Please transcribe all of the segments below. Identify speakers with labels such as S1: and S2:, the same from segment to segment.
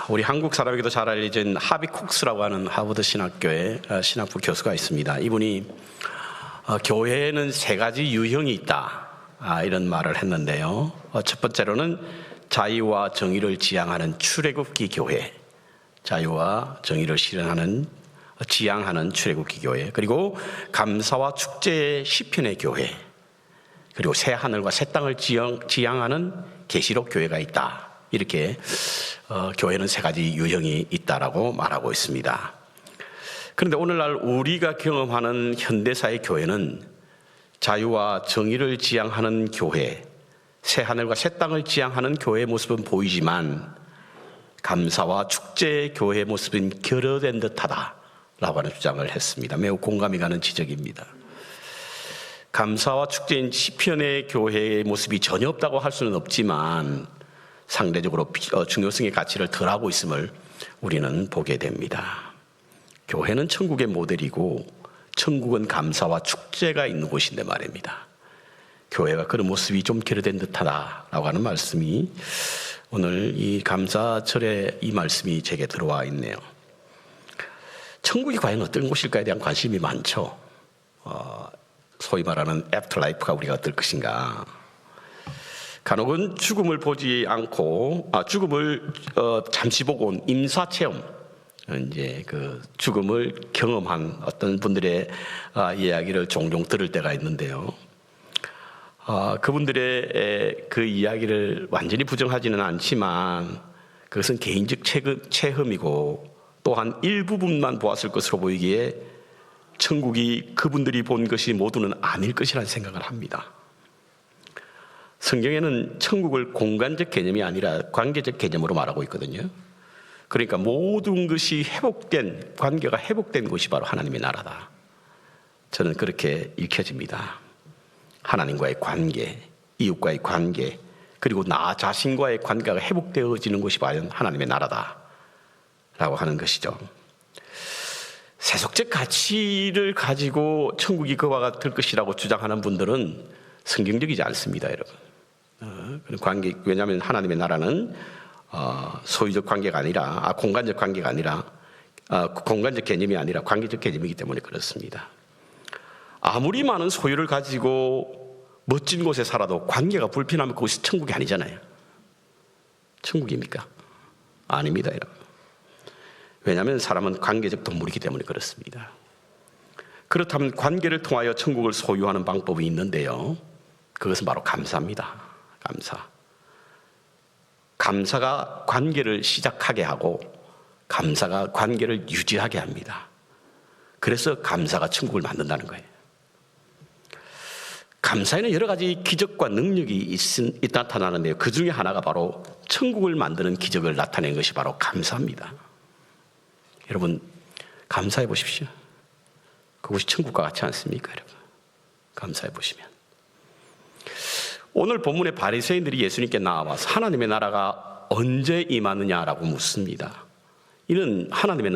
S1: 우리 한국 사람에게도 잘 알려진 하비 쿡스라고 하는 하버드 신학교의 신학부 교수가 있습니다. 이분이 교회에는 세 가지 유형이 있다, 이런 말을 했는데요. 첫 번째로는 자유와 정의를 지향하는 출애굽기 교회, 자유와 정의를 지향하는 출애굽기 교회, 그리고 감사와 축제의 시편의 교회, 그리고 새 하늘과 새 땅을 지향하는 계시록 교회가 있다. 이렇게 교회는 세 가지 유형이 있다라고 말하고 있습니다. 그런데 오늘날 우리가 경험하는 현대사의 교회는 자유와 정의를 지향하는 교회, 새 하늘과 새 땅을 지향하는 교회의 모습은 보이지만 감사와 축제의 교회의 모습은 결여된 듯하다라고 하는 주장을 했습니다. 매우 공감이 가는 지적입니다. 감사와 축제인 시편의 교회의 모습이 전혀 없다고 할 수는 없지만 상대적으로 중요성의 가치를 덜하고 있음을 우리는 보게 됩니다. 교회는 천국의 모델이고 천국은 감사와 축제가 있는 곳인데 말입니다. 교회가 그런 모습이 좀 결여된 듯하다라고 하는 말씀이 오늘 이 감사절에 이 말씀이 제게 들어와 있네요. 천국이 과연 어떤 곳일까에 대한 관심이 많죠. 소위 말하는 애프터라이프가 우리가 어떨 것인가. 간혹은 죽음을 보지 않고 죽음을 잠시 보고 온 임사체험, 이제 그 죽음을 경험한 어떤 분들의 이야기를 종종 들을 때가 있는데요. 그분들의 그 이야기를 완전히 부정하지는 않지만 그것은 개인적 체험이고 또한 일부분만 보았을 것으로 보이기에 천국이 그분들이 본 것이 모두는 아닐 것이라는 생각을 합니다. 성경에는 천국을 공간적 개념이 아니라 관계적 개념으로 말하고 있거든요. 그러니까 모든 것이 관계가 회복된 곳이 바로 하나님의 나라다. 저는 그렇게 읽혀집니다. 하나님과의 관계, 이웃과의 관계, 그리고 나 자신과의 관계가 회복되어지는 곳이 바로 하나님의 나라다 라고 하는 것이죠. 세속적 가치를 가지고 천국이 그와 같을 것이라고 주장하는 분들은 성경적이지 않습니다, 여러분. 그런 관계, 왜냐하면 하나님의 나라는 소유적 관계가 아니라 공간적 관계가 아니라 공간적 개념이 아니라 관계적 개념이기 때문에 그렇습니다. 아무리 많은 소유를 가지고 멋진 곳에 살아도 관계가 불편하면 그곳이 천국이 아니잖아요. 천국입니까? 아닙니다, 여러분. 왜냐하면 사람은 관계적 동물이기 때문에 그렇습니다. 그렇다면 관계를 통하여 천국을 소유하는 방법이 있는데요. 그것은 바로 감사입니다. 감사가 관계를 시작하게 하고 감사가 관계를 유지하게 합니다. 그래서 감사가 천국을 만든다는 거예요. 감사에는 여러 가지 기적과 능력이 나타나는데요. 그 중에 하나가 바로 천국을 만드는 기적을 나타내는 것이 바로 감사입니다. 여러분, 감사해 보십시오. 그것이 천국과 같지 않습니까, 여러분? 감사해 보시면. 오늘 본문의 바리새인들이 예수님께 나와서 하나님의 나라가 언제 임하느냐라고 묻습니다. 이는 하나님의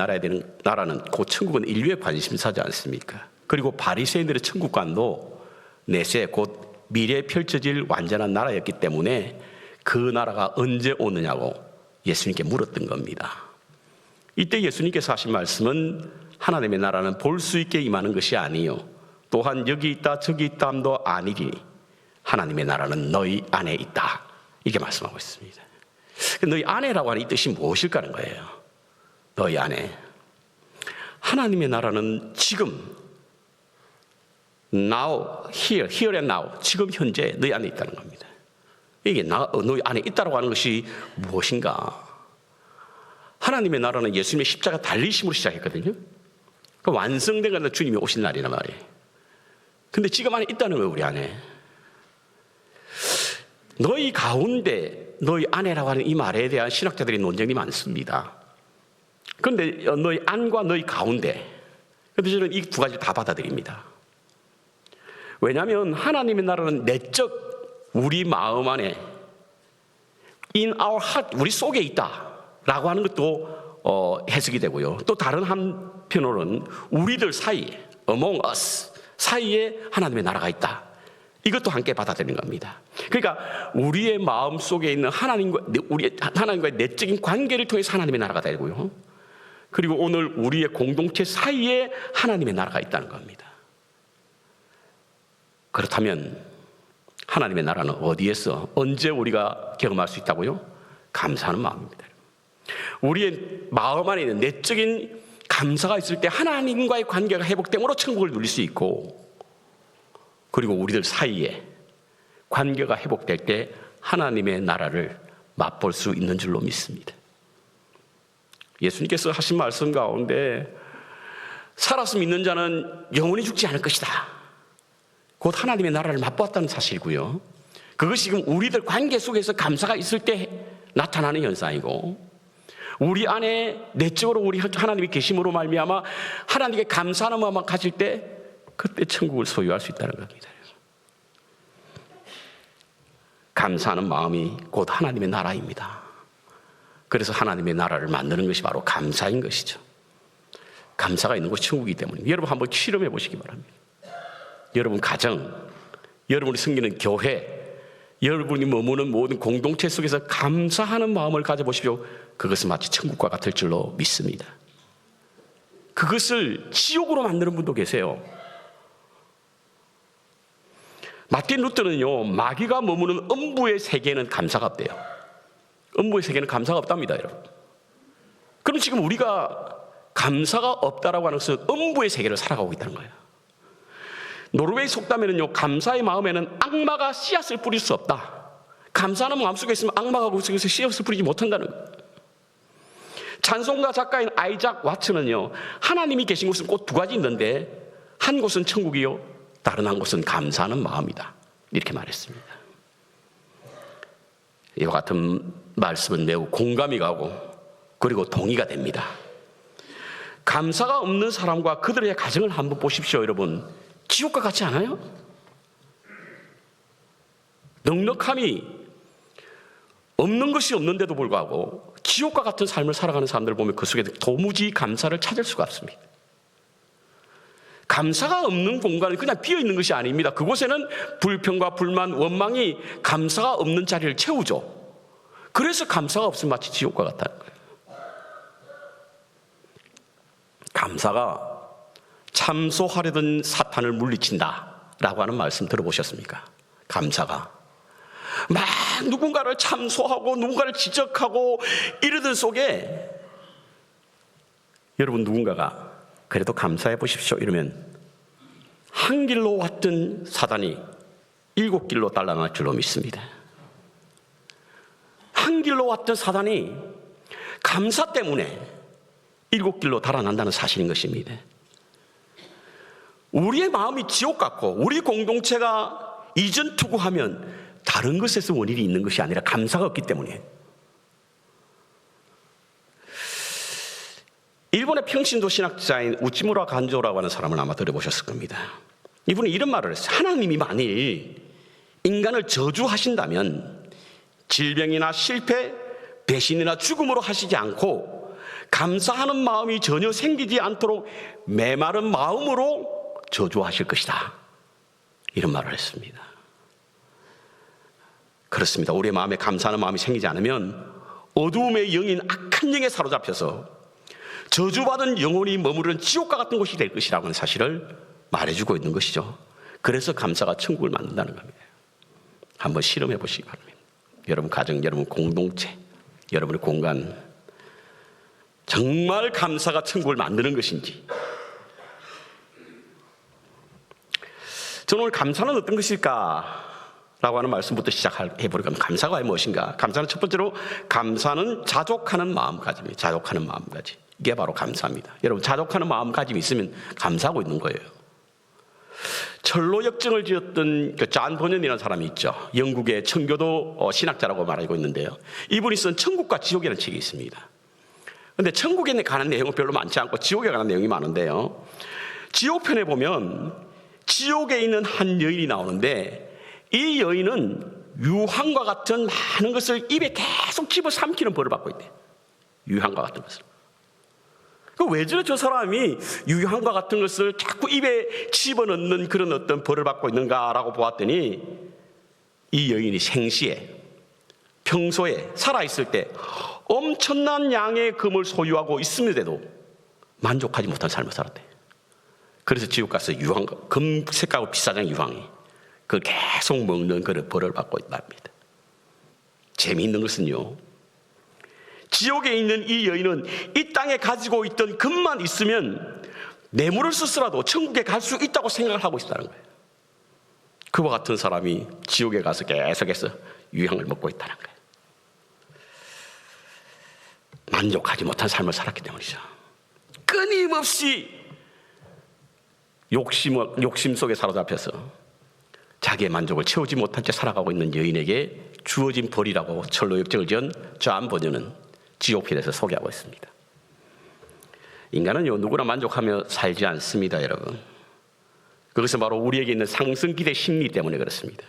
S1: 나라는 곧 천국은 인류의 관심사지 않습니까? 그리고 바리새인들의 천국관도 내세 곧 미래에 펼쳐질 완전한 나라였기 때문에 그 나라가 언제 오느냐고 예수님께 물었던 겁니다. 이때 예수님께서 하신 말씀은 하나님의 나라는 볼 수 있게 임하는 것이 아니요 또한 여기 있다 저기 있다 함도 아니리 하나님의 나라는 너희 안에 있다, 이렇게 말씀하고 있습니다. 너희 안에라고 하는 이 뜻이 무엇일까 하는 거예요. 너희 안에. 하나님의 나라는 지금 now, here and now, 지금 현재 너희 안에 있다는 겁니다. 이게 너희 안에 있다고 하는 것이 무엇인가? 하나님의 나라는 예수님의 십자가 달리심으로 시작했거든요. 그 완성된 건 주님이 오신 날이란 말이에요. 근데 지금 안에 있다는 거예요, 우리 안에. 너희 가운데, 너희 안에라고 하는 이 말에 대한 신학자들의 논쟁이 많습니다. 그런데 너희 안과 너희 가운데, 그런데 저는 이 두 가지를 다 받아들입니다. 왜냐하면 하나님의 나라는 내적 우리 마음 안에 in our heart, 우리 속에 있다라고 하는 것도 해석이 되고요. 또 다른 한편으로는 우리들 사이에 among us 사이에 하나님의 나라가 있다, 이것도 함께 받아들이는 겁니다. 그러니까 우리의 마음 속에 있는 하나님과의 내적인 관계를 통해서 하나님의 나라가 되고요. 그리고 오늘 우리의 공동체 사이에 하나님의 나라가 있다는 겁니다. 그렇다면 하나님의 나라는 어디에서 언제 우리가 경험할 수 있다고요? 감사하는 마음입니다. 우리의 마음 안에 있는 내적인 감사가 있을 때 하나님과의 관계가 회복됨으로 천국을 누릴 수 있고, 그리고 우리들 사이에 관계가 회복될 때 하나님의 나라를 맛볼 수 있는 줄로 믿습니다. 예수님께서 하신 말씀 가운데 살아서 믿는 자는 영원히 죽지 않을 것이다, 곧 하나님의 나라를 맛보았다는 사실이고요. 그것이 지금 우리들 관계 속에서 감사가 있을 때 나타나는 현상이고, 우리 안에 내적으로 우리 하나님이 계심으로 말미암아 하나님께 감사하는 마음을 가질 때 그때 천국을 소유할 수 있다는 겁니다. 감사하는 마음이 곧 하나님의 나라입니다. 그래서 하나님의 나라를 만드는 것이 바로 감사인 것이죠. 감사가 있는 곳이 천국이기 때문에 여러분 한번 실험해 보시기 바랍니다. 여러분 가정, 여러분이 섬기는 교회, 여러분이 머무는 모든 공동체 속에서 감사하는 마음을 가져보십시오. 그것은 마치 천국과 같을 줄로 믿습니다. 그것을 지옥으로 만드는 분도 계세요. 마틴 루터는요, 마귀가 머무는 음부의 세계에는 감사가 없대요. 음부의 세계는 감사가 없답니다, 여러분. 그럼 지금 우리가 감사가 없다라고 하는 것은 음부의 세계를 살아가고 있다는 거예요. 노르웨이 속담에는요, 감사의 마음에는 악마가 씨앗을 뿌릴 수 없다. 감사하는 마음 속에 있으면 악마가 그 속에서 씨앗을 뿌리지 못한다는 거예요. 찬송가 작가인 아이작 와츠는요, 하나님이 계신 곳은 꼭 두 가지 있는데 한 곳은 천국이요, 다른 한 곳은 감사하는 마음이다, 이렇게 말했습니다. 이와 같은 말씀은 매우 공감이 가고 그리고 동의가 됩니다. 감사가 없는 사람과 그들의 가정을 한번 보십시오. 여러분, 지옥과 같지 않아요? 넉넉함이 없는 것이 없는데도 불구하고 지옥과 같은 삶을 살아가는 사람들을 보면 그 속에 도무지 감사를 찾을 수가 없습니다. 감사가 없는 공간은 그냥 비어있는 것이 아닙니다. 그곳에는 불평과 불만, 원망이 감사가 없는 자리를 채우죠. 그래서 감사가 없으면 마치 지옥과 같다는 거예요. 감사가 참소하려던 사탄을 물리친다라고 하는 말씀 들어보셨습니까? 감사가 막 누군가를 참소하고 누군가를 지적하고 이러던 속에 여러분, 누군가가 그래도 감사해 보십시오 이러면 한 길로 왔던 사단이 7길로 달아날 줄로 믿습니다. 한 길로 왔던 사단이 감사 때문에 7길로 달아난다는 사실인 것입니다. 우리의 마음이 지옥 같고 우리 공동체가 이전 투구하면 다른 것에서 원인이 있는 것이 아니라 감사가 없기 때문에. 일본의 평신도 신학자인 우치무라 간조라고 하는 사람을 아마 들어보셨을 겁니다. 이분이 이런 말을 했어요. 하나님이 만일 인간을 저주하신다면 질병이나 실패, 배신이나 죽음으로 하시지 않고 감사하는 마음이 전혀 생기지 않도록 메마른 마음으로 저주하실 것이다, 이런 말을 했습니다. 그렇습니다. 우리의 마음에 감사하는 마음이 생기지 않으면 어두움의 영인 악한 영에 사로잡혀서 저주받은 영혼이 머무르는 지옥과 같은 곳이 될 것이라고 하는 사실을 말해주고 있는 것이죠. 그래서 감사가 천국을 만든다는 겁니다. 한번 실험해 보시기 바랍니다. 여러분 가정, 여러분 공동체, 여러분의 공간, 정말 감사가 천국을 만드는 것인지. 저는 오늘 감사는 어떤 것일까? 라고 하는 말씀부터 시작해보려고 합니다. 감사가 무엇인가? 감사는 첫 번째로, 감사는 자족하는 마음가짐이에요. 자족하는 마음가짐. 이게 바로 감사입니다. 여러분, 자족하는 마음가짐이 있으면 감사하고 있는 거예요. 철로 역정을 지었던 존 버년이라는 사람이 있죠. 영국의 청교도 신학자라고 말하고 있는데요. 이분이 쓴 천국과 지옥이라는 책이 있습니다. 그런데 천국에 관한 내용은 별로 많지 않고 지옥에 관한 내용이 많은데요. 지옥편에 보면 지옥에 있는 한 여인이 나오는데, 이 여인은 유황과 같은 많은 것을 입에 계속 집어삼키는 벌을 받고 있대요. 유황과 같은 것을. 왜 저래 저 사람이 유향과 같은 것을 자꾸 입에 집어넣는 그런 어떤 벌을 받고 있는가라고 보았더니 이 여인이 생시에 평소에 살아있을 때 엄청난 양의 금을 소유하고 있음에도 만족하지 못한 삶을 살았대. 그래서 지옥 가서 유황, 금색하고 비싸장 유황이 그걸 계속 먹는 그런 벌을 받고 있답니다. 재미있는 것은요, 지옥에 있는 이 여인은 이 땅에 가지고 있던 금만 있으면 뇌물을 쓰더라도 천국에 갈 수 있다고 생각을 하고 있다는 거예요. 그와 같은 사람이 지옥에 가서 계속해서 유향을 먹고 있다는 거예요. 만족하지 못한 삶을 살았기 때문이죠. 끊임없이 욕심 속에 사로잡혀서 자기의 만족을 채우지 못한 채 살아가고 있는 여인에게 주어진 벌이라고 철로 역정을 지은 존 버녀는 지옥필에서 소개하고 있습니다. 인간은요, 누구나 만족하며 살지 않습니다, 여러분. 그것은 바로 우리에게 있는 상승기대 심리 때문에 그렇습니다.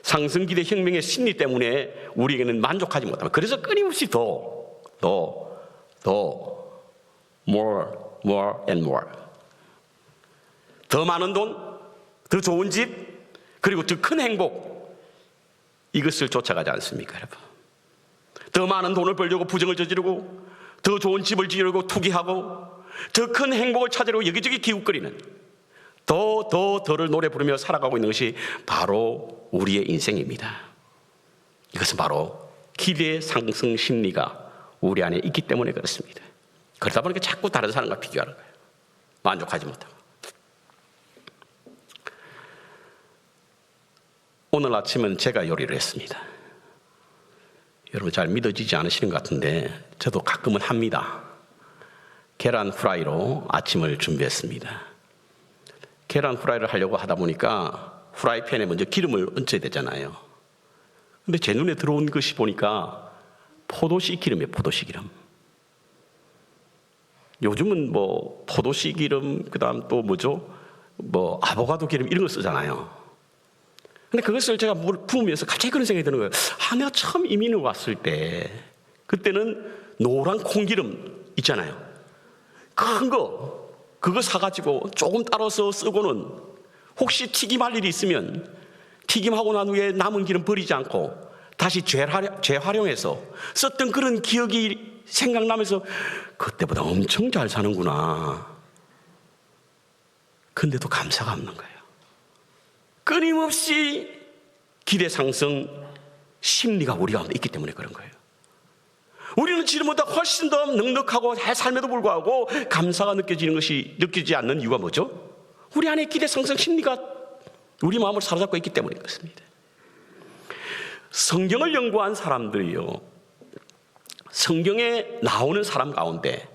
S1: 상승기대 혁명의 심리 때문에 우리에게는 만족하지 못합니다. 그래서 끊임없이 more and more. 더 많은 돈, 더 좋은 집, 그리고 더 큰 행복, 이것을 쫓아가지 않습니까, 여러분? 더 많은 돈을 벌려고 부정을 저지르고, 더 좋은 집을 지으려고 투기하고, 더 큰 행복을 찾으려고 여기저기 기웃거리는, 더를 노래 부르며 살아가고 있는 것이 바로 우리의 인생입니다. 이것은 바로 기대의 상승 심리가 우리 안에 있기 때문에 그렇습니다. 그러다 보니까 자꾸 다른 사람과 비교하는 거예요. 만족하지 못하고. 오늘 아침은 제가 요리를 했습니다. 여러분 잘 믿어지지 않으시는 것 같은데 저도 가끔은 합니다. 계란 후라이로 아침을 준비했습니다. 계란 후라이를 하려고 하다 보니까 후라이팬에 먼저 기름을 얹어야 되잖아요. 근데 제 눈에 들어온 것이 보니까 포도씨 기름이에요. 포도씨 기름. 요즘은 뭐 포도씨 기름, 그다음 또 뭐죠? 뭐 아보카도 기름 이런 거 쓰잖아요. 근데 그것을 제가 부으면서 갑자기 그런 생각이 드는 거예요. 내가 처음 이민을 왔을 때 그때는 노란 콩기름 있잖아요. 큰 거 그거 사가지고 조금 따라서 쓰고는 혹시 튀김할 일이 있으면 튀김하고 난 후에 남은 기름 버리지 않고 다시 재활용해서 썼던 그런 기억이 생각나면서 그때보다 엄청 잘 사는구나. 근데도 감사가 없는 거예요. 끊임없이 기대 상승 심리가 우리 가운데 있기 때문에 그런 거예요. 우리는 지금보다 훨씬 더 넉넉하고 잘 삶에도 불구하고 감사가 느껴지지 않는 이유가 뭐죠? 우리 안에 기대 상승 심리가 우리 마음을 사로잡고 있기 때문인 것입니다. 성경을 연구한 사람들이요, 성경에 나오는 사람 가운데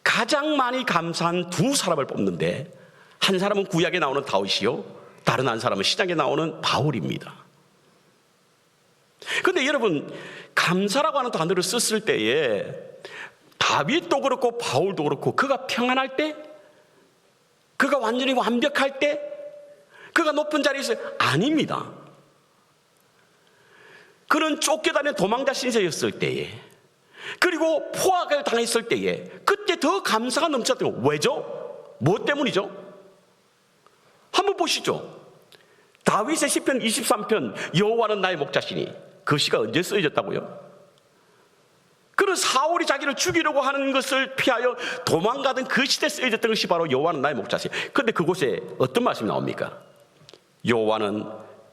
S1: 가장 많이 감사한 두 사람을 뽑는데 한 사람은 구약에 나오는 다윗이요, 다른 한 사람은 신약에 나오는 바울입니다. 그런데 여러분, 감사라고 하는 단어를 썼을 때에 다윗도 그렇고 바울도 그렇고 그가 평안할 때, 그가 완전히 완벽할 때, 그가 높은 자리에 있어요? 아닙니다. 그는 쫓겨다니는 도망자 신세였을 때에, 그리고 포악을 당했을 때에 그때 더 감사가 넘쳤던 거. 왜죠? 뭐 때문이죠? 한번 보시죠. 다윗의 시편 23편 여호와는 나의 목자시니, 그 시가 언제 쓰여졌다고요? 그는 사울이 자기를 죽이려고 하는 것을 피하여 도망가던 그 시대에 쓰여졌던 것이 바로 여호와는 나의 목자시니. 그런데 그곳에 어떤 말씀이 나옵니까? 여호와는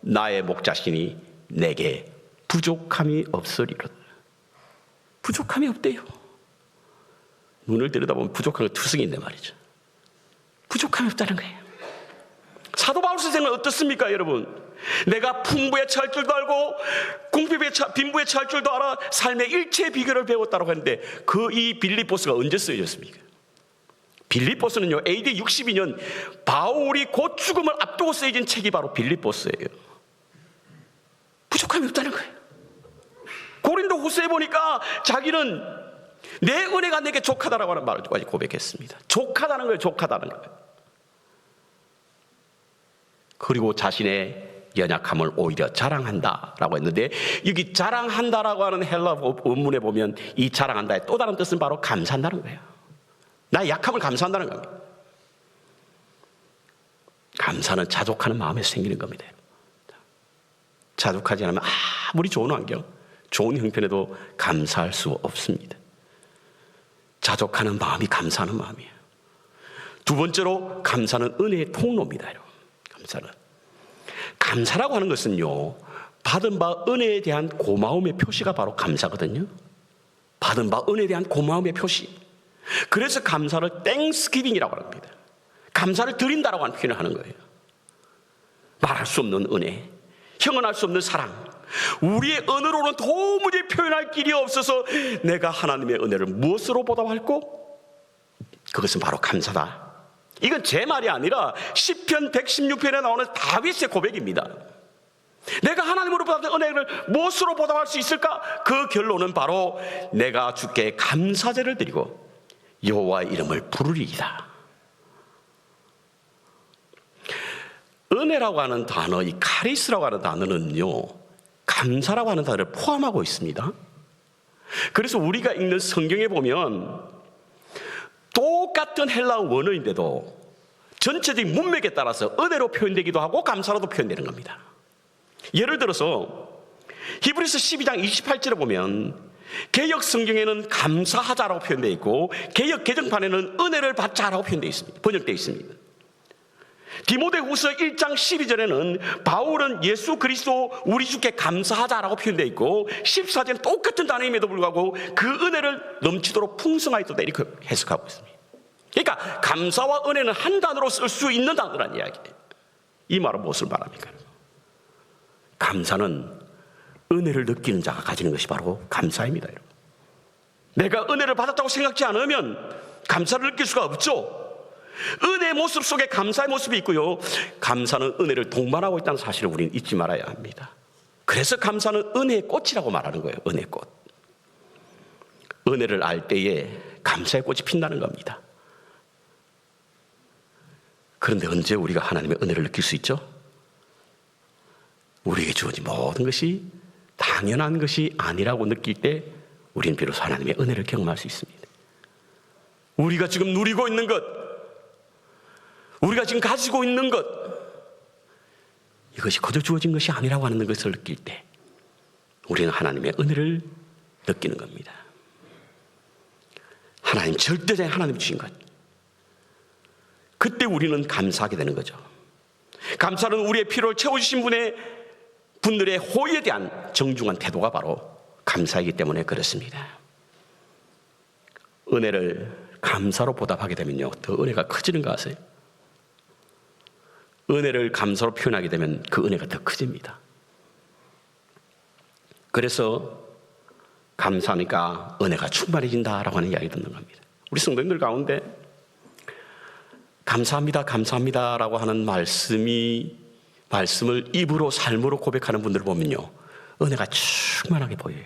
S1: 나의 목자시니 내게 부족함이 없으리로다. 부족함이 없대요. 눈을 들여다보면 부족한 게 투성이 있는 말이죠. 부족함이 없다는 거예요. 사도 바울 선생은 어떻습니까, 여러분? 내가 풍부에 처할 줄도 알고 빈부에 처할 줄도 알아 삶의 일체 비결을 배웠다고 하는데 이 빌립보서가 언제 쓰여졌습니까? 빌립보서는요, AD 62년 바울이 곧 죽음을 앞두고 쓰여진 책이 바로 빌립보서예요. 부족함이 없다는 거예요. 고린도 후서에 보니까 자기는 내 은혜가 내게 족하다라고 하는 말까지 고백했습니다. 족하다는 거예요. 족하다는 거예요. 그리고 자신의 연약함을 오히려 자랑한다라고 했는데, 여기 자랑한다라고 하는 헬라 원문에 보면 이 자랑한다의 또 다른 뜻은 바로 감사한다는 거예요. 나의 약함을 감사한다는 겁니다. 감사는 자족하는 마음에서 생기는 겁니다. 자족하지 않으면 아무리 좋은 환경, 좋은 형편에도 감사할 수 없습니다. 자족하는 마음이 감사하는 마음이에요. 두 번째로 감사는 은혜의 통로입니다. 여러분. 감사라고 하는 것은요, 받은 바 은혜에 대한 고마움의 표시가 바로 감사거든요. 받은 바 은혜에 대한 고마움의 표시. 그래서 감사를 땡스기빙이라고 합니다. 감사를 드린다라고 하는 표현을 하는 거예요. 말할 수 없는 은혜, 형언할 수 없는 사랑, 우리의 언어로는 도무지 표현할 길이 없어서 내가 하나님의 은혜를 무엇으로 보답할꼬? 그것은 바로 감사다. 이건 제 말이 아니라 시편 116편에 나오는 다윗의 고백입니다. 내가 하나님으로 받은 은혜를 무엇으로 보답할 수 있을까? 그 결론은 바로 내가 주께 감사제를 드리고 여호와의 이름을 부르리이다. 은혜라고 하는 단어, 이 카리스라고 하는 단어는요, 감사라고 하는 단어를 포함하고 있습니다. 그래서 우리가 읽는 성경에 보면 똑같은 헬라어 원어인데도 전체적인 문맥에 따라서 은혜로 표현되기도 하고 감사로도 표현되는 겁니다. 예를 들어서 히브리서 12장 28절에 보면 개역 성경에는 감사하자라고 표현되어 있고 개역 개정판에는 은혜를 받자라고 표현되어 있습니다. 번역되어 있습니다. 디모데후서 1장 12절에는 바울은 예수 그리스도 우리 주께 감사하자라고 표현되어 있고 14절은 똑같은 단어임에도 불구하고 그 은혜를 넘치도록 풍성하였다 이렇게 해석하고 있습니다. 그러니까 감사와 은혜는 한 단어로 쓸 수 있는 단어란 이야기예요. 이 말은 무엇을 말합니까? 감사는 은혜를 느끼는 자가 가지는 것이 바로 감사입니다. 여러분. 내가 은혜를 받았다고 생각지 않으면 감사를 느낄 수가 없죠. 은혜의 모습 속에 감사의 모습이 있고요, 감사는 은혜를 동반하고 있다는 사실을 우리는 잊지 말아야 합니다. 그래서 감사는 은혜의 꽃이라고 말하는 거예요. 은혜의 꽃. 은혜를 알 때에 감사의 꽃이 핀다는 겁니다. 그런데 언제 우리가 하나님의 은혜를 느낄 수 있죠? 우리에게 주어진 모든 것이 당연한 것이 아니라고 느낄 때 우리는 비로소 하나님의 은혜를 경험할 수 있습니다. 우리가 지금 누리고 있는 것, 우리가 지금 가지고 있는 것, 이것이 거저 주어진 것이 아니라고 하는 것을 느낄 때 우리는 하나님의 은혜를 느끼는 겁니다. 하나님, 절대적인 하나님 주신 것, 그때 우리는 감사하게 되는 거죠. 감사는 우리의 필요를 채워주신 분들의 호의에 대한 정중한 태도가 바로 감사이기 때문에 그렇습니다. 은혜를 감사로 보답하게 되면요, 더 은혜가 커지는 거 아세요? 은혜를 감사로 표현하게 되면 그 은혜가 더 커집니다. 그래서 감사하니까 은혜가 충만해진다라고 하는 이야기 듣는 겁니다. 우리 성도님들 가운데 감사합니다, 감사합니다라고 하는 말씀을 입으로 삶으로 고백하는 분들을 보면요, 은혜가 충만하게 보여요.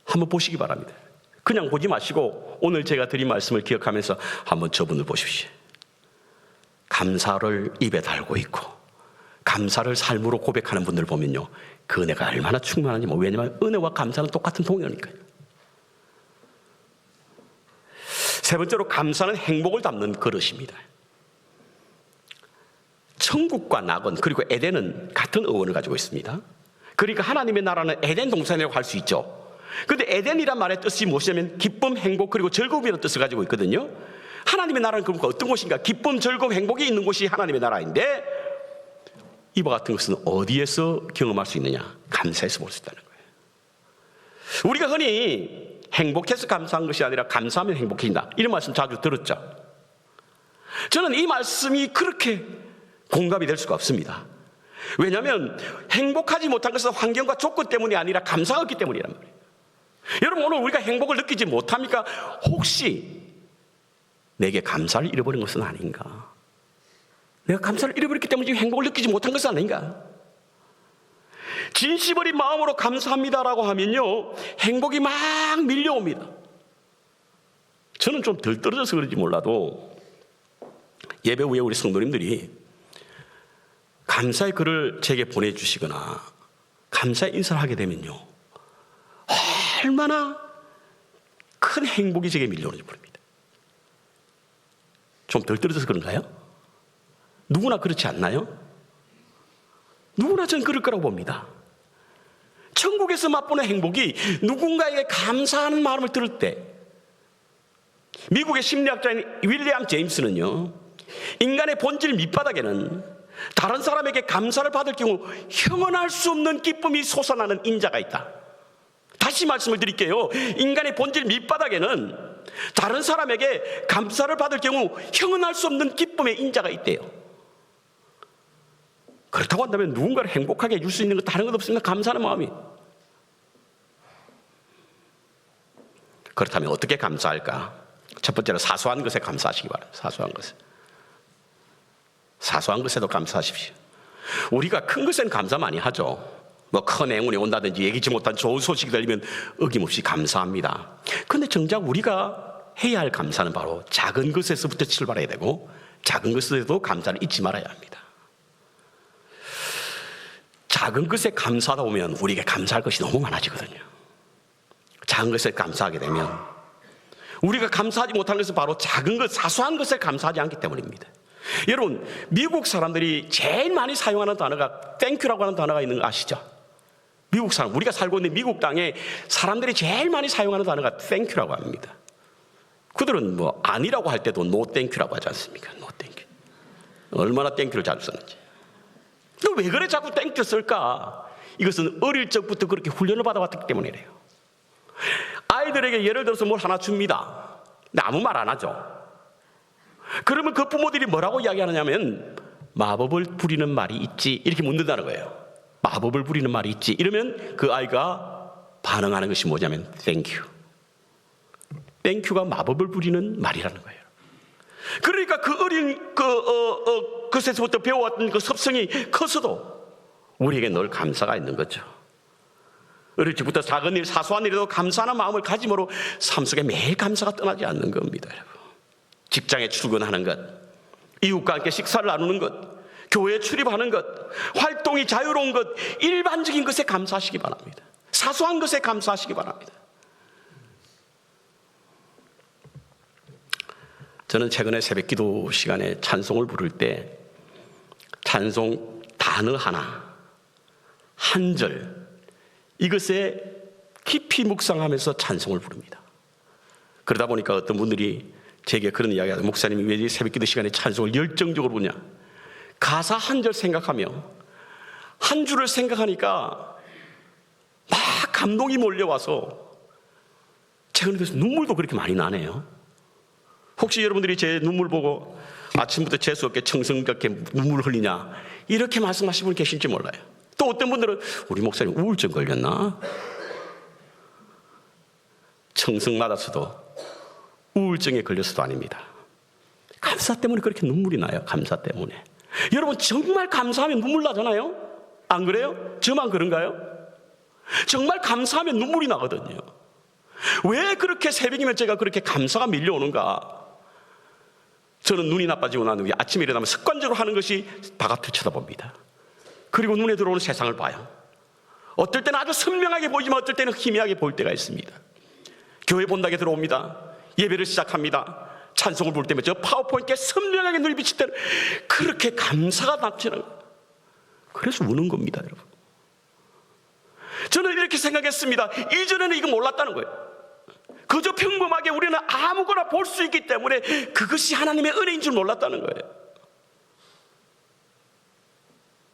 S1: 한번 보시기 바랍니다. 그냥 보지 마시고 오늘 제가 드린 말씀을 기억하면서 한번 저분을 보십시오. 감사를 입에 달고 있고 감사를 삶으로 고백하는 분들을 보면요, 그 은혜가 얼마나 충만한지. 왜냐하면 은혜와 감사는 똑같은 동요니까요. 세 번째로, 감사는 행복을 담는 그릇입니다. 천국과 낙원 그리고 에덴은 같은 어원을 가지고 있습니다. 그러니까 하나님의 나라는 에덴 동산이라고 할 수 있죠. 그런데 에덴이란 말의 뜻이 무엇이냐면 기쁨, 행복 그리고 즐거움이라는 뜻을 가지고 있거든요. 하나님의 나라는 그러니까 어떤 곳인가? 기쁨, 즐거움, 행복이 있는 곳이 하나님의 나라인데, 이와 같은 것은 어디에서 경험할 수 있느냐? 감사해서 볼 수 있다는 거예요. 우리가 흔히 행복해서 감사한 것이 아니라 감사하면 행복해진다, 이런 말씀 자주 들었죠. 저는 이 말씀이 그렇게 공감이 될 수가 없습니다. 왜냐하면 행복하지 못한 것은 환경과 조건 때문이 아니라 감사가 없기 때문이란 말이에요. 여러분, 오늘 우리가 행복을 느끼지 못합니까? 혹시 내게 감사를 잃어버린 것은 아닌가? 내가 감사를 잃어버렸기 때문에 지금 행복을 느끼지 못한 것은 아닌가? 진심 어린 마음으로 감사합니다라고 하면요, 행복이 막 밀려옵니다. 저는 좀 덜 떨어져서 그런지 몰라도 예배 후에 우리 성도님들이 감사의 글을 제게 보내주시거나 감사의 인사를 하게 되면요, 얼마나 큰 행복이 제게 밀려오는지 모릅니다. 좀 덜 떨어져서 그런가요? 누구나 그렇지 않나요? 누구나 전 그럴 거라고 봅니다. 천국에서 맛보는 행복이 누군가에게 감사하는 마음을 들을 때, 미국의 심리학자인 윌리엄 제임스는요, 인간의 본질 밑바닥에는 다른 사람에게 감사를 받을 경우 형언할 수 없는 기쁨이 솟아나는 인자가 있다. 다시 말씀을 드릴게요. 인간의 본질 밑바닥에는 다른 사람에게 감사를 받을 경우 형언할 수 없는 기쁨의 인자가 있대요. 그렇다고 한다면 누군가를 행복하게 해줄 수 있는 것 다른 것 없습니다. 감사하는 마음이. 그렇다면 어떻게 감사할까? 첫 번째로 사소한 것에 감사하시기 바랍니다. 사소한 것에. 사소한 것에도 감사하십시오. 우리가 큰 것에는 감사 많이 하죠. 뭐 큰 행운이 온다든지 예기치 못한 좋은 소식이 들리면 어김없이 감사합니다. 그런데 정작 우리가 해야 할 감사는 바로 작은 것에서부터 출발해야 되고, 작은 것에도 감사를 잊지 말아야 합니다. 작은 것에 감사하다 보면 우리에게 감사할 것이 너무 많아지거든요. 작은 것에 감사하게 되면 우리가 감사하지 못하는 것은 바로 작은 것, 사소한 것에 감사하지 않기 때문입니다. 여러분, 미국 사람들이 제일 많이 사용하는 단어가 땡큐라고 하는 단어가 있는 거 아시죠? 미국 사람, 우리가 살고 있는 미국 땅에 사람들이 제일 많이 사용하는 단어가 땡큐라고 합니다. 그들은 뭐 아니라고 할 때도 노 땡큐라고 하지 않습니까? 노 땡큐. 얼마나 땡큐를 자주 쓰는지. 왜 그래 자꾸 땡큐 쓸까? 이것은 어릴 적부터 그렇게 훈련을 받아왔기 때문이래요. 아이들에게 예를 들어서 뭘 하나 줍니다. 근데 아무 말 안 하죠. 그러면 그 부모들이 뭐라고 이야기하느냐면, 마법을 부리는 말이 있지, 이렇게 묻는다는 거예요. 마법을 부리는 말이 있지. 이러면 그 아이가 반응하는 것이 뭐냐면 땡큐. 땡큐가 마법을 부리는 말이라는 거예요. 그러니까 그 어린 그것에서부터 배워왔던 그 습성이 커서도 우리에게 늘 감사가 있는 거죠. 어릴 적부터 작은 일, 사소한 일에도 감사하는 마음을 가짐으로 삶 속에 매일 감사가 떠나지 않는 겁니다, 여러분. 직장에 출근하는 것, 이웃과 함께 식사를 나누는 것, 교회에 출입하는 것, 활동이 자유로운 것, 일반적인 것에 감사하시기 바랍니다. 사소한 것에 감사하시기 바랍니다. 저는 최근에 새벽기도 시간에 찬송을 부를 때 찬송 단어 하나, 한 절, 이것에 깊이 묵상하면서 찬송을 부릅니다. 그러다 보니까 어떤 분들이 제게 그런 이야기하죠. 목사님이 왜 새벽기도 시간에 찬송을 열정적으로 부르냐? 가사 한 절 생각하며 한 줄을 생각하니까 막 감동이 몰려와서 최근에 그래서 눈물도 그렇게 많이 나네요. 혹시 여러분들이 제 눈물 보고 아침부터 재수없게 청승답게 눈물을 흘리냐, 이렇게 말씀하시는 분 계실지 몰라요. 또 어떤 분들은 우리 목사님 우울증 걸렸나? 청승 맞았어도 우울증에 걸렸어도 아닙니다. 감사 때문에 그렇게 눈물이 나요. 감사 때문에. 여러분, 정말 감사하면 눈물 나잖아요? 안 그래요? 저만 그런가요? 정말 감사하면 눈물이 나거든요. 왜 그렇게 새벽이면 제가 그렇게 감사가 밀려오는가? 저는 눈이 나빠지고 난 후에 아침에 일어나면 습관적으로 하는 것이 바깥을 쳐다봅니다. 그리고 눈에 들어오는 세상을 봐요. 어떨 때는 아주 선명하게 보이지만 어떨 때는 희미하게 보일 때가 있습니다. 교회 본당에 들어옵니다. 예배를 시작합니다. 찬송을 부를 때면 저 파워포인트에 선명하게 눈이 비칠 때는 그렇게 감사가 넘치는 거예요. 그래서 우는 겁니다, 여러분. 저는 이렇게 생각했습니다. 이전에는 이거 몰랐다는 거예요. 그저 평범하게 우리는 아무거나 볼 수 있기 때문에 그것이 하나님의 은혜인 줄 몰랐다는 거예요.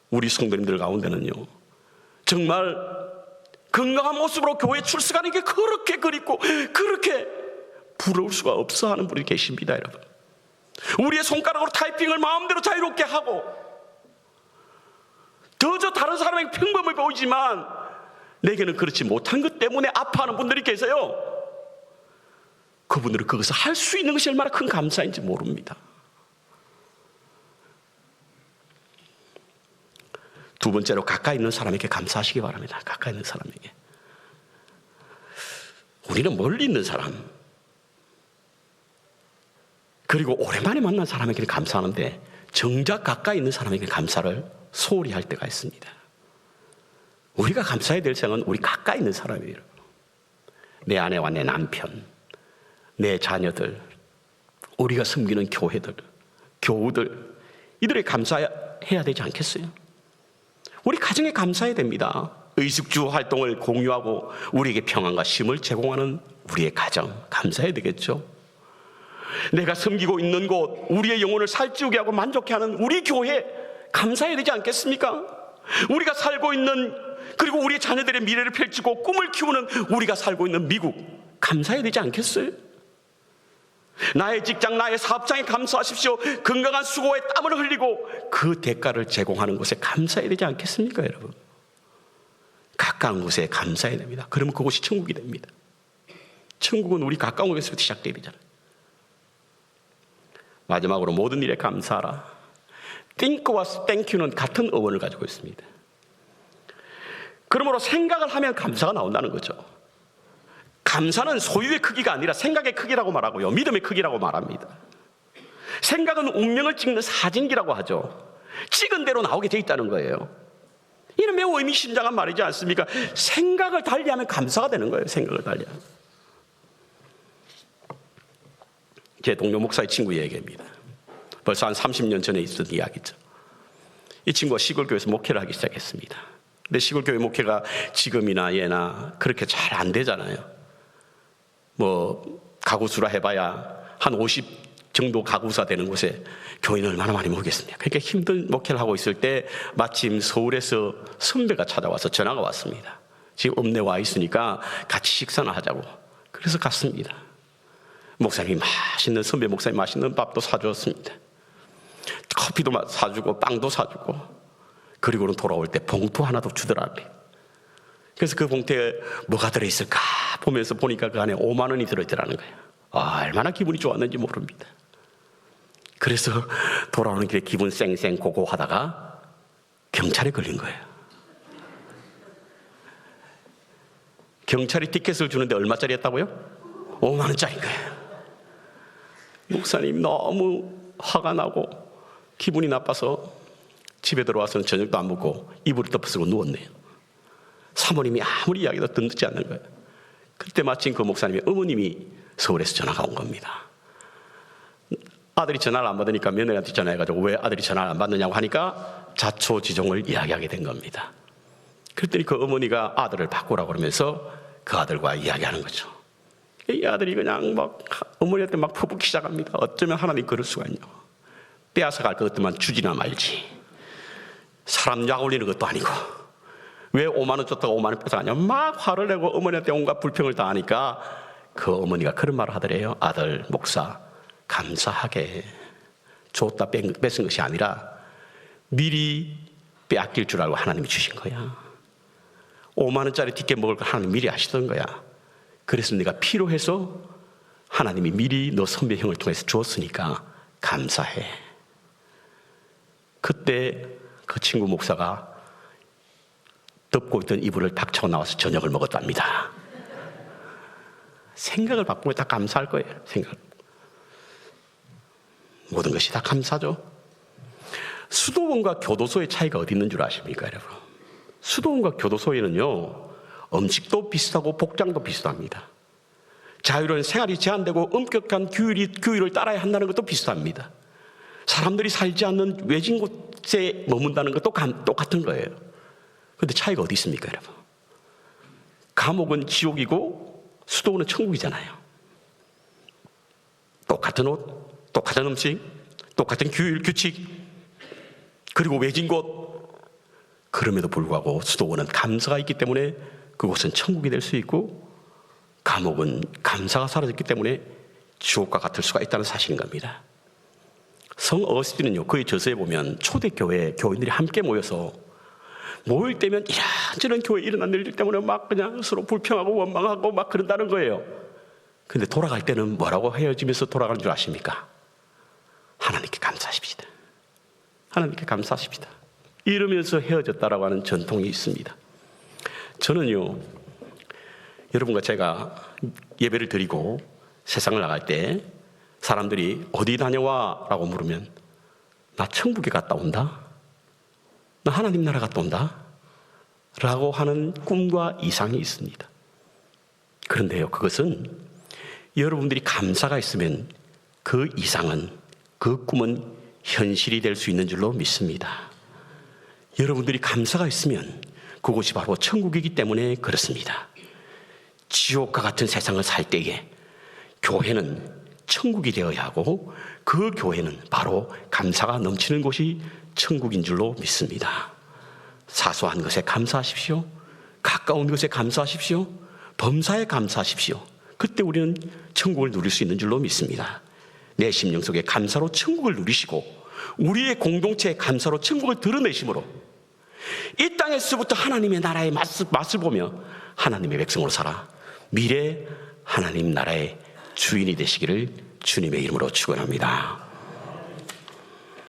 S1: 우리 성도님들 가운데는요, 정말 건강한 모습으로 교회 출석하는 게 그렇게 그립고 그렇게 부러울 수가 없어 하는 분이 계십니다, 여러분. 우리의 손가락으로 타이핑을 마음대로 자유롭게 하고 저 다른 사람에게 평범해 보이지만 내게는 그렇지 못한 것 때문에 아파하는 분들이 계세요. 그분들은 그것을 할 수 있는 것이 얼마나 큰 감사인지 모릅니다. 두 번째로 가까이 있는 사람에게 감사하시기 바랍니다. 가까이 있는 사람에게. 우리는 멀리 있는 사람, 그리고 오랜만에 만난 사람에게는 감사하는데 정작 가까이 있는 사람에게 감사를 소홀히 할 때가 있습니다. 우리가 감사해야 될 사람은 우리 가까이 있는 사람이에요. 내 아내와 내 남편, 내 자녀들, 우리가 섬기는 교회들, 교우들, 이들에 감사해야 되지 않겠어요? 우리 가정에 감사해야 됩니다. 의식주 활동을 공유하고 우리에게 평안과 쉼을 제공하는 우리의 가정, 감사해야 되겠죠. 내가 섬기고 있는 곳, 우리의 영혼을 살찌우게 하고 만족해하는 우리 교회, 감사해야 되지 않겠습니까? 우리가 살고 있는, 그리고 우리 자녀들의 미래를 펼치고 꿈을 키우는 우리가 살고 있는 미국, 감사해야 되지 않겠어요? 나의 직장, 나의 사업장에 감사하십시오. 건강한 수고에 땀을 흘리고 그 대가를 제공하는 곳에 감사해야 되지 않겠습니까, 여러분? 가까운 곳에 감사해야 됩니다. 그러면 그곳이 천국이 됩니다. 천국은 우리 가까운 곳에서부터 시작돼야 되잖아요. 마지막으로 모든 일에 감사하라. think와 thank you는 같은 어원을 가지고 있습니다. 그러므로 생각을 하면 감사가 나온다는 거죠. 감사는 소유의 크기가 아니라 생각의 크기라고 말하고요, 믿음의 크기라고 말합니다. 생각은 운명을 찍는 사진기라고 하죠. 찍은 대로 나오게 돼 있다는 거예요. 이는 매우 의미심장한 말이지 않습니까? 생각을 달리하면 감사가 되는 거예요. 생각을 달리하면. 제 동료 목사의 친구 얘기입니다. 벌써 한 30년 전에 있었던 이야기죠. 이 친구가 시골교회에서 목회를 하기 시작했습니다. 근데 시골교회 목회가 지금이나 예나 그렇게 잘 안 되잖아요. 뭐 가구수라 해봐야 한 50 정도 가구사 되는 곳에 교인을 얼마나 많이 모으겠습니까? 그렇게 힘든 목회를 하고 있을 때 마침 서울에서 선배가 찾아와서 전화가 왔습니다. 지금 읍내 와 있으니까 같이 식사나 하자고. 그래서 갔습니다. 목사님이 선배 목사님 맛있는 밥도 사주었습니다. 커피도 사주고 빵도 사주고, 그리고는 돌아올 때 봉투 하나도 주더라고요. 그래서 그 봉투에 뭐가 들어있을까 보면서 보니까 그 안에 5만 원이 들어있더라는 거예요. 얼마나 기분이 좋았는지 모릅니다. 그래서 돌아오는 길에 기분 쌩쌩 고고 하다가 경찰에 걸린 거예요. 경찰이 티켓을 주는데 얼마짜리 였다고요? 5만 원짜리인 거예요. 목사님 너무 화가 나고 기분이 나빠서 집에 들어와서는 저녁도 안 먹고 이불을 덮어쓰고 누웠네요. 사모님이 아무리 이야기도 듣지 않는 거예요. 그때 마침 그 목사님의 어머님이 서울에서 전화가 온 겁니다. 아들이 전화를 안 받으니까 며느리한테 전화해가지고 왜 아들이 전화를 안 받느냐고 하니까 자초지종을 이야기하게 된 겁니다. 그랬더니 그 어머니가 아들을 바꾸라고 그러면서 그 아들과 이야기하는 거죠. 이 아들이 그냥 막 어머니한테 막 퍼붓기 시작합니다. 어쩌면 하나님 그럴 수가 있냐고. 빼앗아갈 것들만 주지나 말지. 사람 약 올리는 것도 아니고 왜 5만 원 줬다가 5만 원 뺏어가냐. 막 화를 내고 어머니한테 온갖 불평을 다 하니까 그 어머니가 그런 말을 하더래요. 아들, 목사, 감사하게 줬다 뺏은 것이 아니라 미리 빼앗길 줄 알고 하나님이 주신 거야. 5만 원짜리 티켓 먹을 거 하나님 미리 아시던 거야. 그래서 네가 필요해서 하나님이 미리 너 선배 형을 통해서 주었으니까 감사해. 그때 그 친구 목사가 덮고 있던 이불을 탁 차고 나와서 저녁을 먹었답니다. 생각을 바꾸면 다 감사할 거예요. 생각. 모든 것이 다 감사죠. 수도원과 교도소의 차이가 어디 있는 줄 아십니까, 여러분? 수도원과 교도소에는요, 음식도 비슷하고 복장도 비슷합니다. 자유로운 생활이 제한되고 엄격한 규율을 따라야 한다는 것도 비슷합니다. 사람들이 살지 않는 외진 곳에 머문다는 것도 똑같은 거예요. 그런데 차이가 어디 있습니까, 여러분? 감옥은 지옥이고 수도원은 천국이잖아요. 똑같은 옷, 똑같은 음식, 똑같은 규율, 규칙, 그리고 외진 곳. 그럼에도 불구하고 수도원은 감사가 있기 때문에 그곳은 천국이 될 수 있고, 감옥은 감사가 사라졌기 때문에 지옥과 같을 수가 있다는 사실인 겁니다. 성 어거스틴은요, 그의 저서에 보면 초대교회 교인들이 함께 모여서 모일 때면 이런저런 교회에 일어난 일들 때문에 막 그냥 서로 불평하고 원망하고 막 그런다는 거예요. 근데 돌아갈 때는 뭐라고 헤어지면서 돌아가는 줄 아십니까? 하나님께 감사하십시다. 하나님께 감사하십시다. 이러면서 헤어졌다라고 하는 전통이 있습니다. 저는요, 여러분과 제가 예배를 드리고 세상을 나갈 때 사람들이 어디 다녀와? 라고 물으면 나 천국에 갔다 온다? 나 하나님 나라 갔다 온다? 라고 하는 꿈과 이상이 있습니다. 그런데요, 그것은 여러분들이 감사가 있으면 그 이상은, 그 꿈은 현실이 될 수 있는 줄로 믿습니다. 여러분들이 감사가 있으면 그곳이 바로 천국이기 때문에 그렇습니다. 지옥과 같은 세상을 살 때에 교회는 천국이 되어야 하고, 그 교회는 바로 감사가 넘치는 곳이 천국인 줄로 믿습니다. 사소한 것에 감사하십시오. 가까운 것에 감사하십시오. 범사에 감사하십시오. 그때 우리는 천국을 누릴 수 있는 줄로 믿습니다. 내 심령 속에 감사로 천국을 누리시고, 우리의 공동체의 감사로 천국을 드러내심으로 이 땅에서부터 하나님의 나라의 맛을 보며 하나님의 백성으로 살아 미래 하나님 나라의 주인이 되시기를 주님의 이름으로 축원합니다.